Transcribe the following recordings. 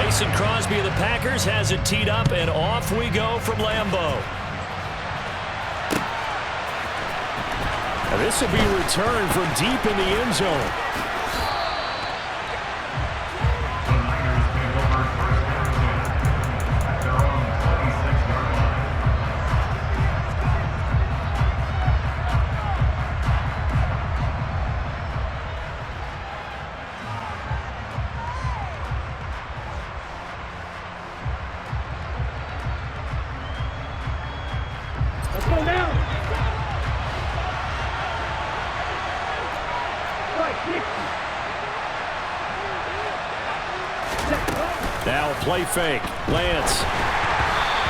Mason Crosby of the Packers has it teed up, and off we go from Lambeau. And this will be returned from deep in the end zone. Now a play fake. Lance.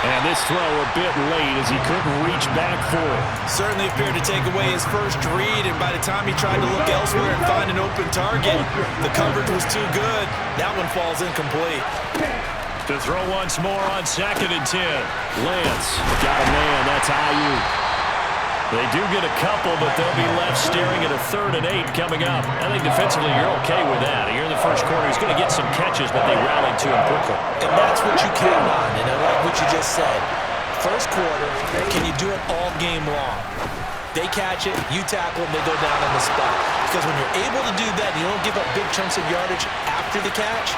And this throw a bit late as he couldn't reach back for it. Certainly appeared to take away his first read, and by the time he tried to look elsewhere and find an open target, the coverage was too good. That one falls incomplete. To throw once more on 2nd and 10. Lance got a man. That's Ayuk. They do get a couple, but they'll be left staring at a 3rd and 8 coming up. I think defensively you're okay with that. Here in the first quarter, he's going to get some catches, but they rallied to him quickly. And that's what you count on, and I like what you just said. First quarter, can you do it all game long? They catch it, you tackle them, they go down on the spot. Because when you're able to do that, and you don't give up big chunks of yardage after the catch.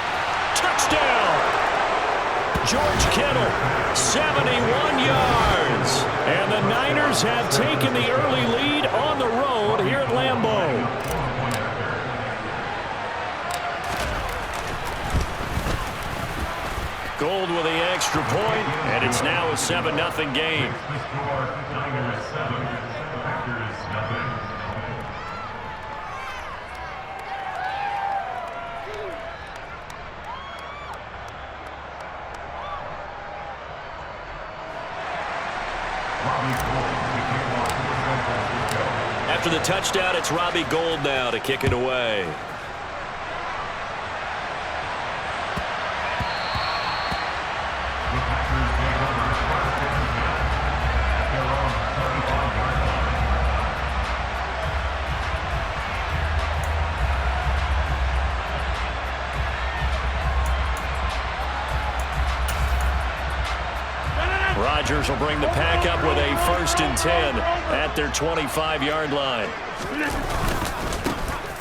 Touchdown! George Kittle, 71 yards. And the Niners have taken the early lead on the road here at Lambeau. Gold with the extra point, and it's now a 7-0 game. Niners 7, Packers nothing. After the touchdown, it's Robbie Gould now to kick it away. Rodgers will bring the pack up with a 1st and 10 at their 25-yard line.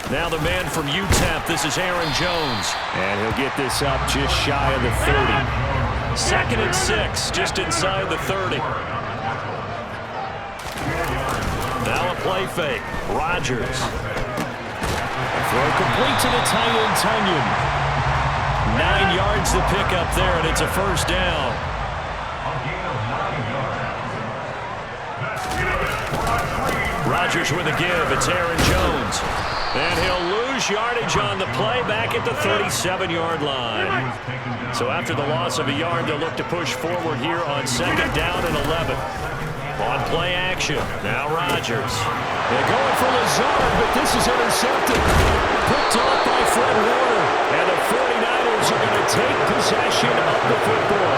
Now the man from UTEP, this is Aaron Jones. And he'll get this up just shy of the 30. 2nd and 6, just inside the 30. Now a play fake. Rodgers. Throw complete to the tight end, Tunyon. 9 yards to pick up there, and it's a 1st down. Rodgers with a give. It's Aaron Jones. And he'll lose yardage on the play back at the 37-yard line. So after the loss of a yard, they'll look to push forward here on 2nd down and 11. On play action. Now Rodgers. They're going for Lazard, but this is intercepted. Picked off by Fred Warner. And the 49ers are going to take possession of the football.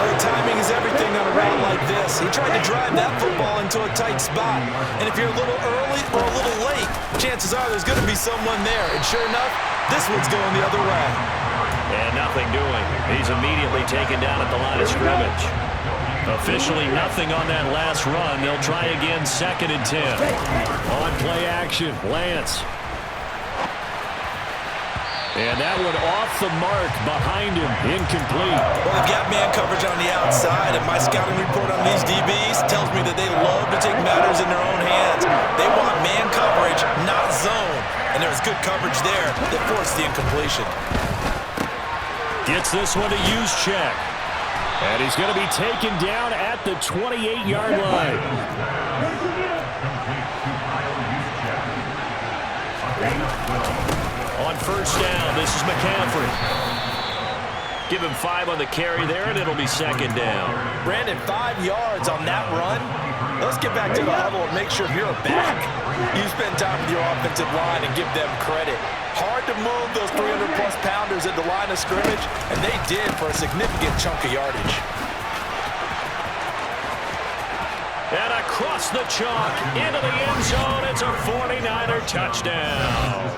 Oh, timing is everything on a route like this. He tried to drive that football into a tight spot. And if you're a little early or a little late, chances are there's going to be someone there. And sure enough, this one's going the other way. And nothing doing. He's immediately taken down at the line of scrimmage. Officially nothing on that last run. They'll try again 2nd and 10. On play action, Lance. And that one off the mark behind him, incomplete. Well, they've got man coverage on the outside, and my scouting report on these DBs tells me that they love to take matters in their own hands. They want man coverage, not zone. And there's good coverage there that forced the incompletion. Gets this one to use check. And he's going to be taken down at the 28-yard line. On 1st down, this is McCaffrey. Give him 5 on the carry there, and it'll be 2nd down. Brandon, 5 yards on that run. Let's get back to the huddle and make sure you're a back. You spend time with your offensive line and give them credit. Hard to move those 300-plus pounders at the line of scrimmage, and they did for a significant chunk of yardage. And across the chalk, into the end zone, it's a 49er touchdown.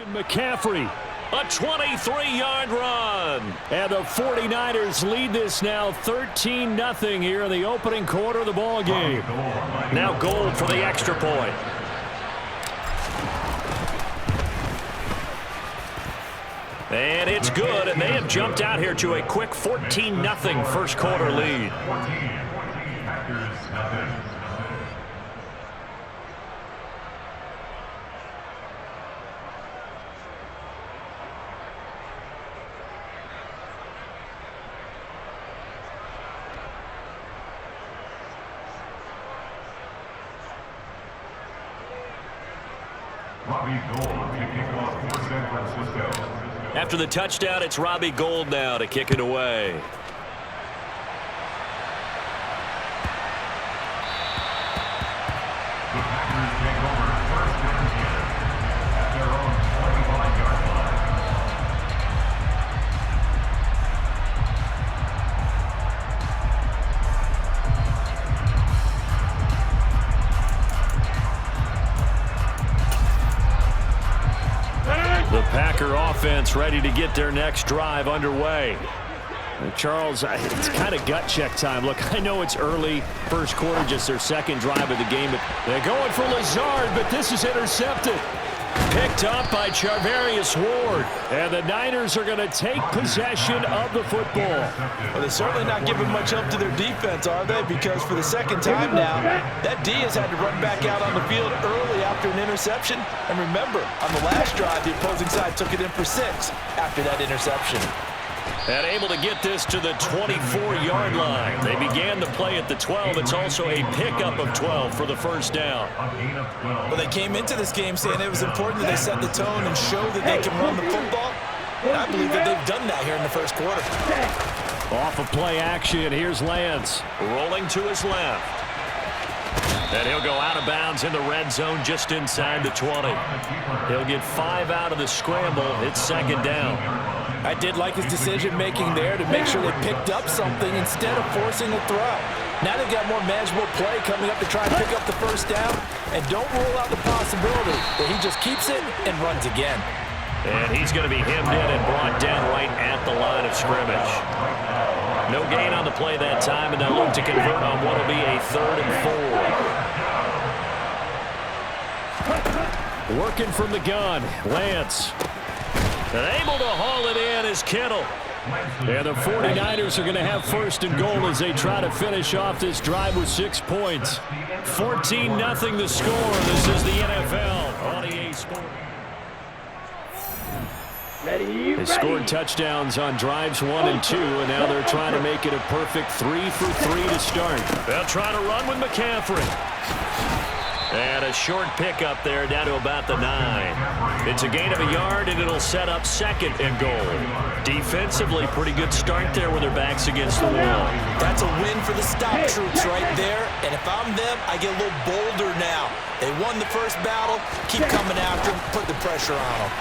McCaffrey, a 23-yard run. And the 49ers lead this now 13-0 here in the opening quarter of the ball game. Now Gold for the extra point. And it's good, and they have jumped out here to a quick 14-0 first quarter lead. After the touchdown, it's Robbie Gould now to kick it away. The Packers take over first and 10 at their own 25-yard line. The Packer offense ready to get their next drive underway. Charles, it's kind of gut check time. Look, I know it's early, first quarter, just their second drive of the game, but they're going for Lazard, but this is intercepted. Picked up by Charvarius Ward, and the Niners are going to take possession of the football. Well, they're certainly not giving much help to their defense, are they? Because for the second time now, that D has had to run back out on the field early after an interception. And remember, on the last drive, the opposing side took it in for 6 after that interception. And able to get this to the 24-yard line. They began the play at the 12. It's also a pickup of 12 for the first down. Well, they came into this game saying it was important that they set the tone and show that they can run the football. And I believe that they've done that here in the first quarter. Off of play action, here's Lance. Rolling to his left. And he'll go out of bounds in the red zone just inside the 20. He'll get 5 out of the scramble. It's second down. I did like his decision-making there to make sure they picked up something instead of forcing a throw. Now they've got more manageable play coming up to try and pick up the first down. And don't rule out the possibility that he just keeps it and runs again. And he's going to be hemmed in and brought down right at the line of scrimmage. No gain on the play that time, and they'll look to convert on what will be a 3rd and 4. Working from the gun, Lance. And able to haul it in is Kittle. And the 49ers are going to have 1st and goal as they try to finish off this drive with 6 points. 14-0 the score. This is the NFL on EA Sports. They scored touchdowns on drives 1 and 2, and now they're trying to make it a perfect 3 for 3 to start. They'll try to run with McCaffrey. And a short pickup there down to about the 9. It's a gain of a yard, and it'll set up 2nd and goal. Defensively, pretty good start there with their backs against the wall. That's a win for the stop troops right there. And if I'm them, I get a little bolder now. They won the first battle. Keep coming after them. Put the pressure on them.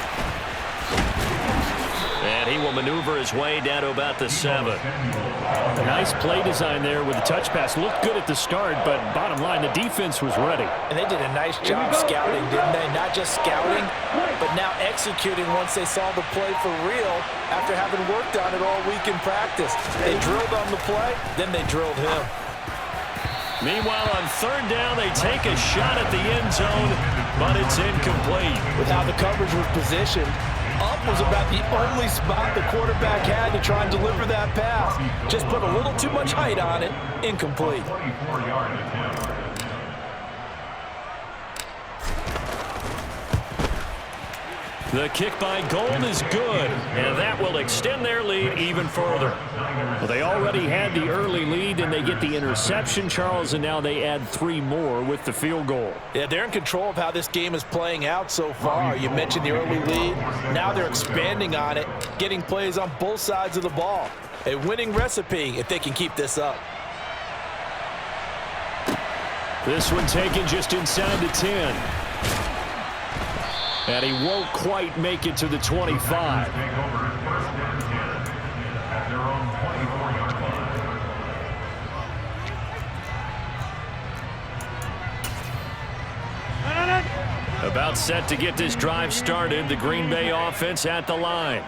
And he will maneuver his way down to about the 7. A nice play design there with the touch pass. Looked good at the start, but bottom line, the defense was ready. And they did a nice job scouting, didn't they? Not just scouting, but now executing once they saw the play for real after having worked on it all week in practice. They drilled on the play, then they drilled him. Meanwhile, on 3rd down, they take a shot at the end zone, but it's incomplete. With how the coverage was positioned, up was about the only spot the quarterback had to try and deliver that pass. Just put a little too much height on it. Incomplete. The kick by Gould is good, and that will extend their lead even further. Well, they already had the early lead, and they get the interception, Charles, and now they add 3 more with the field goal. Yeah, they're in control of how this game is playing out so far. You mentioned the early lead. Now they're expanding on it, getting plays on both sides of the ball. A winning recipe if they can keep this up. This one taken just inside the 10. And he won't quite make it to the 25. About set to get this drive started. The Green Bay offense at the line.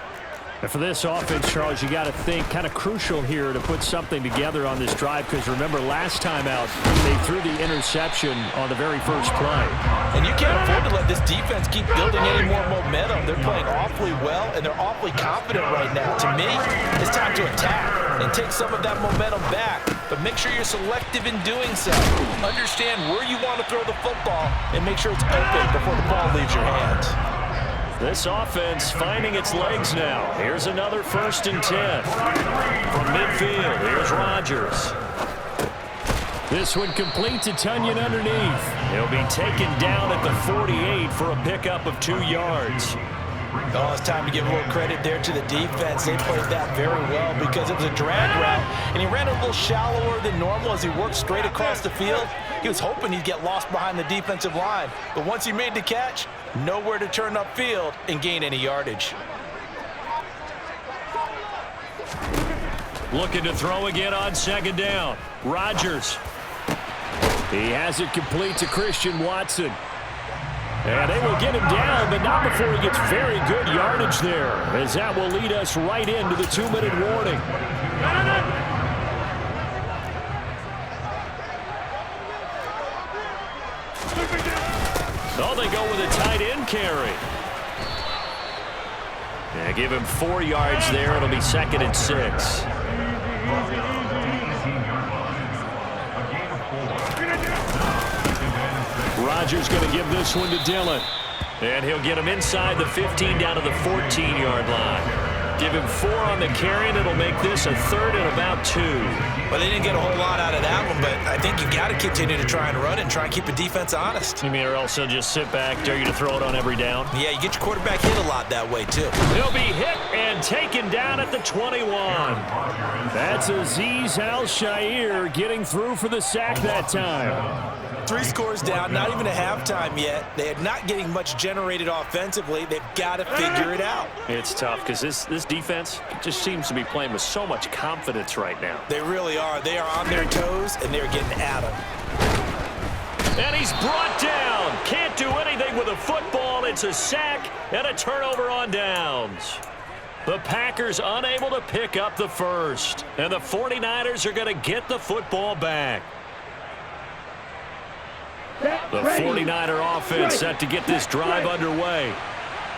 And for this offense, Charles, you got to think kind of crucial here to put something together on this drive, because remember last time out they threw the interception on the very first play. And you can't afford to let this defense keep building any more momentum. They're playing awfully well, and they're awfully confident right now. To me, it's time to attack and take some of that momentum back, but make sure you're selective in doing so. Understand where you want to throw the football and make sure it's open before the ball leaves your hands. This offense finding its legs now. Here's another 1st and 10. From midfield, here's Rodgers. This one complete to Tunyon underneath. He'll be taken down at the 48 for a pickup of 2 yards. Oh, it's time to give a little credit there to the defense. They played that very well because it was a drag route, and he ran a little shallower than normal as he worked straight across the field. He was hoping he'd get lost behind the defensive line, but once he made the catch, nowhere to turn upfield and gain any yardage. Looking to throw again on 2nd down. Rodgers. He has it complete to Christian Watson. And they will get him down, but not before he gets very good yardage there, as that will lead us right into the 2-minute warning. Oh, they go with a tight end carry. Yeah, give him 4 yards there. It'll be 2nd and 6. Rodgers going to give this one to Dillon. And he'll get him inside the 15 down to the 14-yard line. Give him 4 on the carry, and it'll make this a 3rd and about 2. Well, they didn't get a whole lot out of that one, but I think you got to continue to try and run and try and keep the defense honest. You mean, or else he'll just sit back, dare you to throw it on every down? Yeah, you get your quarterback hit a lot that way, too. He'll be hit and taken down at the 21. That's Azeez Al-Shaair getting through for the sack that time. 3 scores down, not even a halftime yet. They are not getting much generated offensively. They've got to figure it out. It's tough because this defense just seems to be playing with so much confidence right now. They really are. They are on their toes, and they're getting at them. And he's brought down. Can't do anything with a football. It's a sack and a turnover on downs. The Packers unable to pick up the first. And the 49ers are going to get the football back. The 49er offense set to get this drive underway.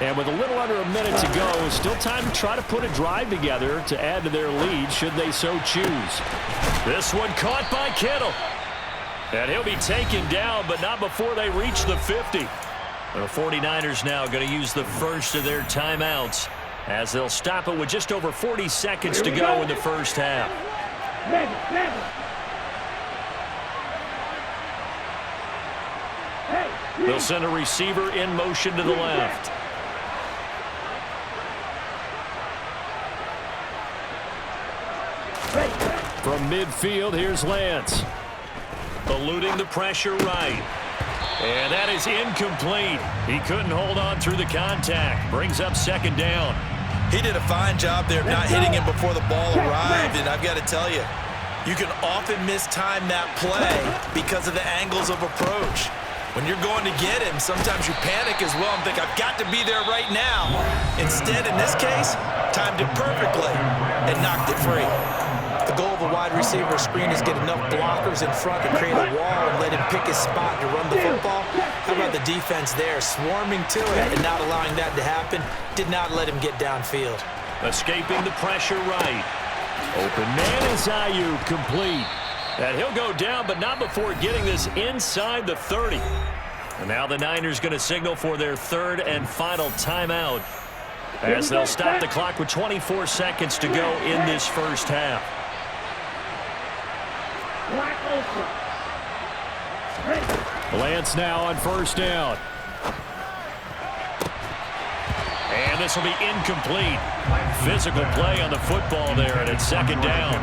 And with a little under a minute to go, still time to try to put a drive together to add to their lead should they so choose. This one caught by Kittle. And he'll be taken down, but not before they reach the 50. The 49ers now going to use the first of their timeouts as they'll stop it with just over 40 seconds to go in the first half. They'll send a receiver in motion to the left. From midfield, here's Lance. Eluding the pressure right. And that is incomplete. He couldn't hold on through the contact. Brings up 2nd down. He did a fine job there of not hitting him before the ball arrived, and I've got to tell you, you can often mistime that play because of the angles of approach. When you're going to get him, sometimes you panic as well and think, I've got to be there right now. Instead, in this case, timed it perfectly and knocked it free. The goal of a wide receiver screen is get enough blockers in front to create a wall and let him pick his spot to run the football. How about the defense there, swarming to it and not allowing that to happen? Did not let him get downfield. Escaping the pressure right. Open man is Ayuk, complete. And he'll go down, but not before getting this inside the 30. And now the Niners going to signal for their 3rd and final timeout as they'll stop the clock with 24 seconds to go in this first half. Lance now on 1st down. And this will be incomplete. Physical play on the football there, and it's 2nd down.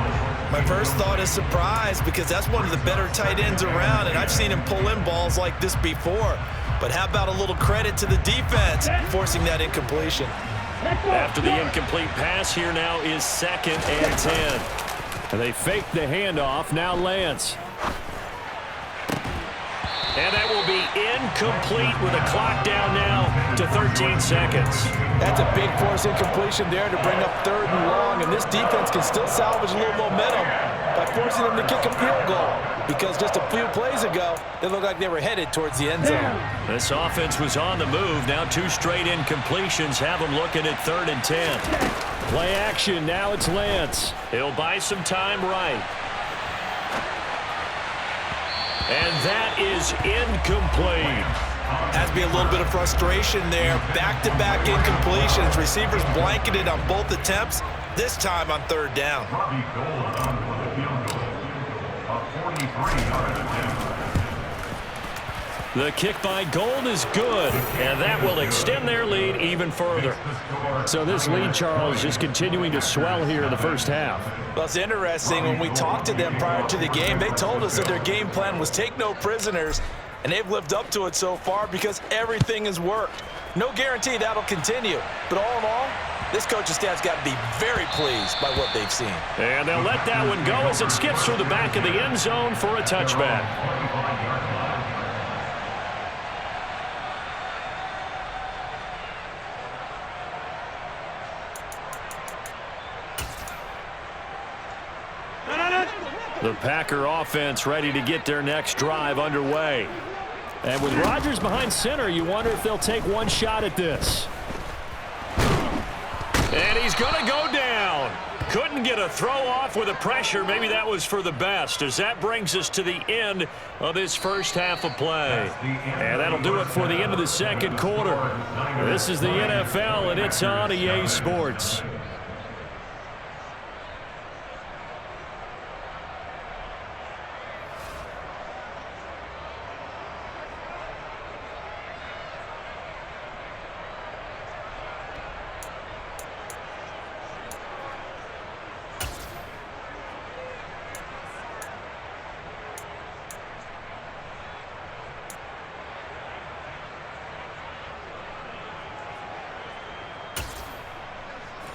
My first thought is surprise because that's one of the better tight ends around, and I've seen him pull in balls like this before. But how about a little credit to the defense forcing that incompletion? After the incomplete pass, here now is 2nd and 10. And they fake the handoff. Now Lance. And that will be incomplete with a clock down now to 13 seconds. That's a big force incompletion there to bring up 3rd and long, and this defense can still salvage a little momentum by forcing them to kick a field goal, because just a few plays ago, it looked like they were headed towards the end zone. This offense was on the move. Now 2 straight incompletions have them looking at 3rd and 10. Play action. Now it's Lance. He'll buy some time right. And that is incomplete. Has to be a little bit of frustration there. Back-to-back incompletions. Receivers blanketed on both attempts, this time on 3rd down. Robbie Gould on for the field goal. A 43-yard attempt. The kick by Gould is good, and that will extend their lead even further. So this lead, Charles, just continuing to swell here in the first half. Well, it's interesting. When we talked to them prior to the game, they told us that their game plan was take no prisoners, and they've lived up to it so far because everything has worked. No guarantee that'll continue, but all in all, this coaching staff's got to be very pleased by what they've seen. And they'll let that one go as it skips through the back of the end zone for a touchback. The Packer offense ready to get their next drive underway. And with Rodgers behind center, you wonder if they'll take one shot at this. And he's going to go down. Couldn't get a throw off with the pressure. Maybe that was for the best, as that brings us to the end of this first half of play. And that'll do it for the end of the second quarter. This is the NFL, and it's on EA Sports.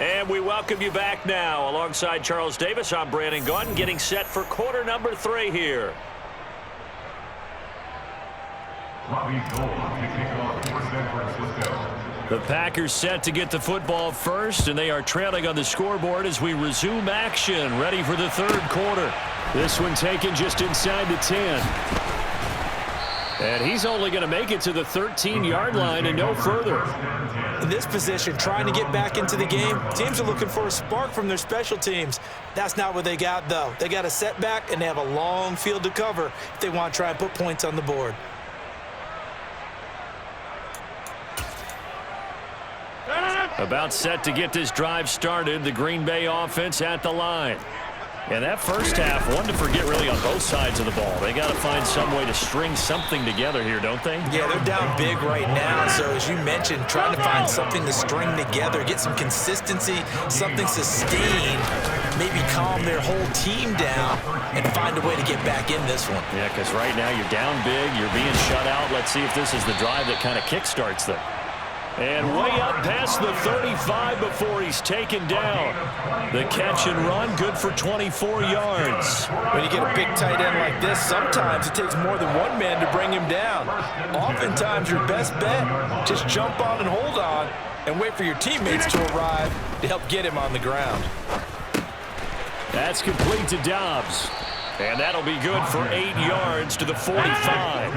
And we welcome you back now. Alongside Charles Davis, I'm Brandon Gaudin, getting set for quarter number 3 here. Robbie Gould to kick off for San Francisco. The Packers set to get the football first, and they are trailing on the scoreboard as we resume action, ready for the 3rd quarter. This one taken just inside the 10. And he's only going to make it to the 13-yard line and no further. In this position, trying to get back into the game, teams are looking for a spark from their special teams. That's not what they got, though. They got a setback, and they have a long field to cover if they want to try and put points on the board. About set to get this drive started, the Green Bay offense at the line. And that first half, one to forget really on both sides of the ball. They got to find some way to string something together here, don't they? Yeah, they're down big right now. So as you mentioned, trying to find something to string together, get some consistency, something sustained, maybe calm their whole team down and find a way to get back in this one. Yeah, because right now you're down big, you're being shut out. Let's see if this is the drive that kind of kickstarts them. And way up past the 35 before he's taken down. The catch and run, good for 24 yards. When you get a big tight end like this, sometimes it takes more than one man to bring him down. Oftentimes, your best bet, just jump on and hold on and wait for your teammates to arrive to help get him on the ground. That's complete to Dobbs. And that'll be good for 8 yards to the 45.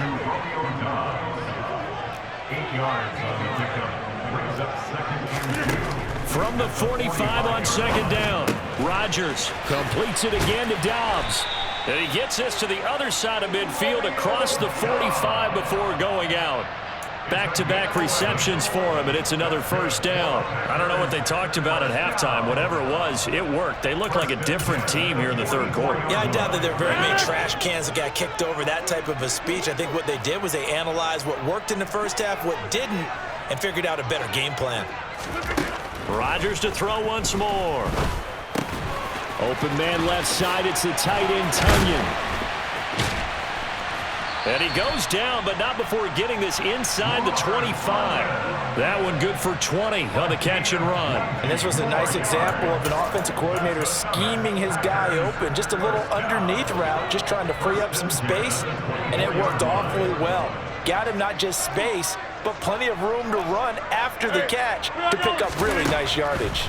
8 yards on the pickup. Brings up 2nd and 2. From the 45 on 2nd down, Rodgers completes it again to Dobbs. And he gets this to the other side of midfield across the 45 before going out. Back-to-back receptions for him, and it's another first down. I don't know what they talked about at halftime. Whatever it was, it worked. They look like a different team here in the 3rd quarter. Yeah, I doubt that there are very many trash cans that got kicked over, that type of a speech. I think what they did was they analyzed what worked in the first half, what didn't, and figured out a better game plan. Rodgers to throw once more. Open man left side, it's the tight end, Tunyon. And he goes down, but not before getting this inside the 25. That one good for 20 on the catch and run. And this was a nice example of an offensive coordinator scheming his guy open. Just a little underneath route, just trying to free up some space, and it worked awfully well. Got him not just space, but plenty of room to run after the catch to pick up really nice yardage.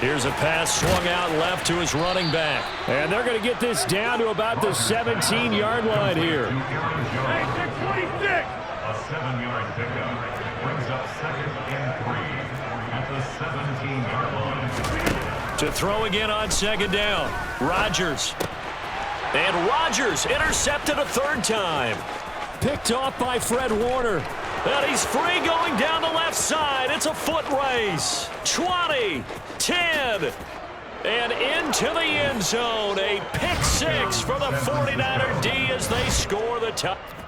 Here's a pass swung out left to his running back. And they're going to get this down to about the 17-yard line here. A 7-yard pickup brings up 2nd and 3 at the 17-yard line. To throw again on 2nd down. Rodgers. And Rodgers intercepted a 3rd time. Picked off by Fred Warner. And he's free going down the left side. It's a foot race. 20, 10, and into the end zone. A pick 6 for the 49er D as they score the touchdown.